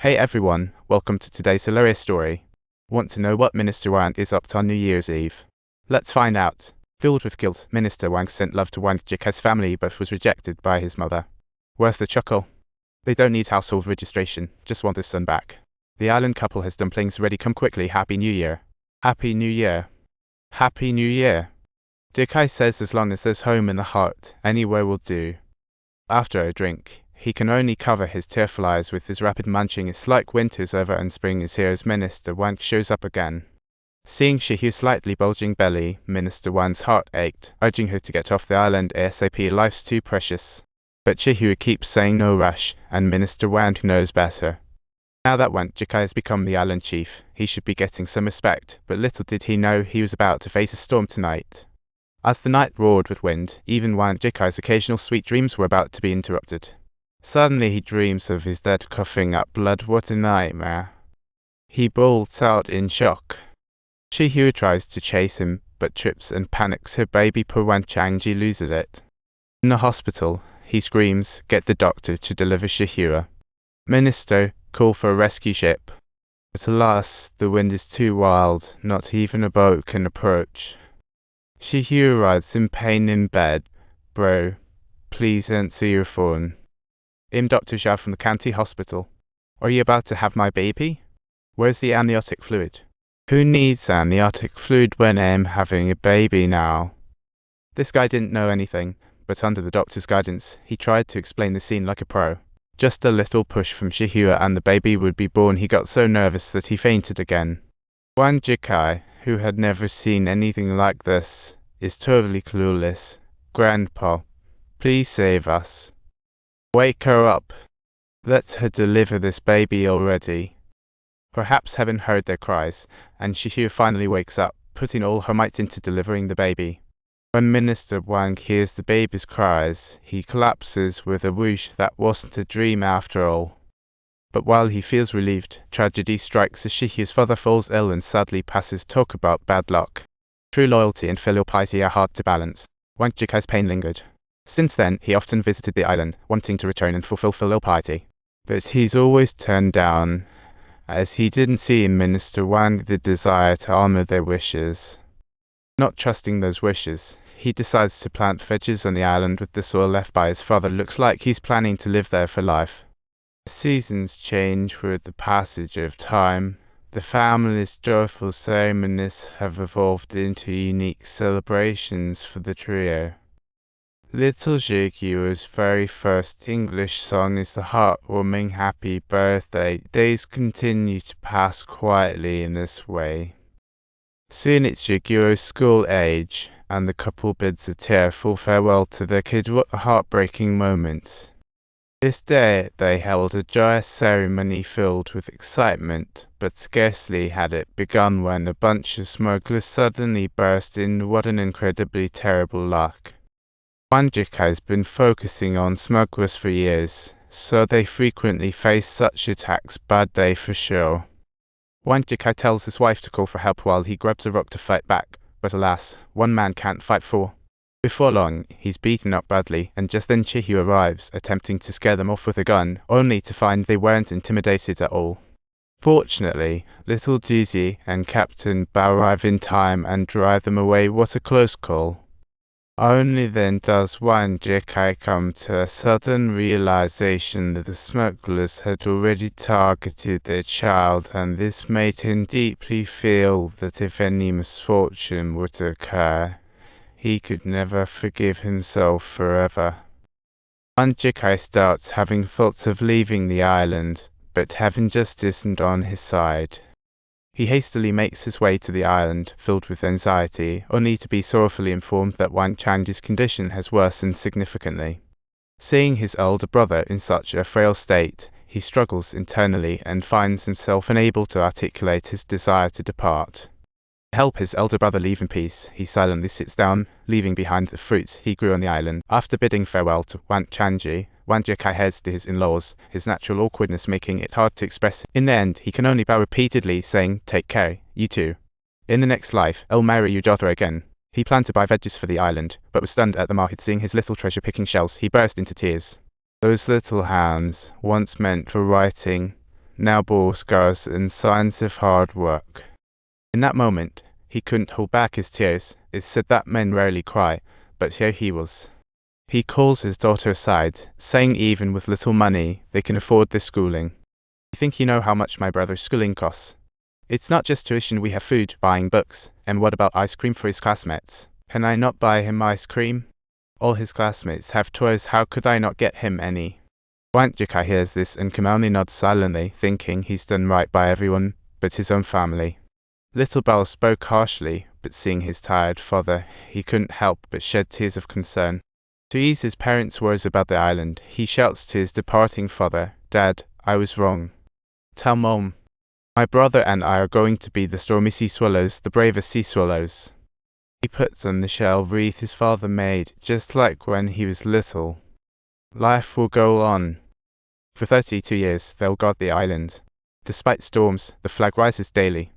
Hey everyone, welcome to today's hilarious story. Want to know what Minister Wang is up to on New Year's Eve? Let's find out. Filled with guilt, Minister Wang sent love to Wang Jicai's family but was rejected by his mother. Worth the chuckle. They don't need household registration, just want their son back. The island couple has dumplings ready, come quickly, Happy New Year. Happy New Year. Happy New Year. Jicai says as long as there's home in the heart, anywhere will do. After a drink, he can only cover his tearful eyes with his rapid munching. It's like winter's over and spring is here as Minister Wang shows up again. Seeing Shihu's slightly bulging belly, Minister Wang's heart ached, urging her to get off the island ASAP. Life's too precious. But Shihu keeps saying no rush, and Minister Wang knows better. Now that Wang Jicai has become the island chief, he should be getting some respect, but little did he know he was about to face a storm tonight. As the night roared with wind, even Wang Jicai's occasional sweet dreams were about to be interrupted. Suddenly he dreams of his dad coughing up blood. What a nightmare. He bolts out in shock. Shihu tries to chase him, but trips and panics her baby. Poor Wang Changji loses it. In the hospital, he screams, "Get the doctor to deliver Shihu. Minister, call for a rescue ship." But alas, the wind is too wild, not even a boat can approach. Shihu writes in pain in bed, "Bro, please answer your phone." Dr. Zhao from the county hospital. "Are you about to have my baby? Where's the amniotic fluid?" "Who needs amniotic fluid when I'm having a baby now?" This guy didn't know anything, but under the doctor's guidance, he tried to explain the scene like a pro. Just a little push from Shihu and the baby would be born. He got so nervous that he fainted again. Wang Jicai, who had never seen anything like this, is totally clueless. "Grandpa, please save us. Wake her up. Let her deliver this baby already." Perhaps heaven heard their cries, and Shihu finally wakes up, putting all her might into delivering the baby. When Minister Wang hears the baby's cries, he collapses with a whoosh. That wasn't a dream after all. But while he feels relieved, tragedy strikes as Shihu's father falls ill and sadly passes. Talk about bad luck. True loyalty and filial piety are hard to balance. Wang Jicai's pain lingered. Since then, he often visited the island, wanting to return and fulfill filial piety. But he's always turned down, as he didn't see in Minister Wang the desire to honor their wishes. Not trusting those wishes, he decides to plant veggies on the island with the soil left by his father. Looks like he's planning to live there for life. Seasons change with the passage of time. The family's joyful ceremonies have evolved into unique celebrations for the trio. Little Jicai's very first English song is the heartwarming "Happy Birthday." Days continue to pass quietly in this way. Soon it's Jicai's school age, and the couple bids a tearful farewell to their kid. What a heartbreaking moment. This day they held a joyous ceremony filled with excitement, but scarcely had it begun when a bunch of smugglers suddenly burst in. What an incredibly terrible luck. Wang Jicai's been focusing on smugglers for years, so they frequently face such attacks. Bad day for sure. Wang Jicai tells his wife to call for help while he grabs a rock to fight back, but alas, one man can't fight four. Before long, he's beaten up badly, and just then Shihu arrives, attempting to scare them off with a gun, only to find they weren't intimidated at all. Fortunately, little Juzi and Captain Bao arrive in time and drive them away. What a close call. Only then does Wang Jicai come to a sudden realization that the smugglers had already targeted their child, and this made him deeply feel that if any misfortune were to occur, he could never forgive himself forever. Wang Jicai starts having thoughts of leaving the island, but heaven just isn't on his side. He hastily makes his way to the island, filled with anxiety, only to be sorrowfully informed that Wang Changji's condition has worsened significantly. Seeing his older brother in such a frail state, he struggles internally and finds himself unable to articulate his desire to depart. To help his elder brother leave in peace, he silently sits down, leaving behind the fruits he grew on the island. After bidding farewell to Wang Changji, Wang Jicai heads to his in-laws, his natural awkwardness making it hard to express. In the end, he can only bow repeatedly, saying, "Take care, you too. In the next life, I'll marry your daughter again." He planned to buy veggies for the island, but was stunned at the market. Seeing his little treasure picking shells, he burst into tears. Those little hands, once meant for writing, now bore scars and signs of hard work. In that moment, he couldn't hold back his tears. It's said that men rarely cry, but here he was. He calls his daughter aside, saying even with little money, they can afford their schooling. You think you know how much my brother's schooling costs? It's not just tuition, we have food, buying books, and what about ice cream for his classmates? Can I not buy him ice cream? All his classmates have toys, how could I not get him any? Wang Jicai hears this and can only nod silently, thinking he's done right by everyone but his own family. Little Bell spoke harshly, but seeing his tired father, he couldn't help but shed tears of concern. To ease his parents' worries about the island, he shouts to his departing father, "Dad, I was wrong. Tell Mom. My brother and I are going to be the stormy sea swallows, the bravest sea swallows." He puts on the shell wreath his father made, just like when he was little. Life will go on. For 32 years, they'll guard the island. Despite storms, the flag rises daily.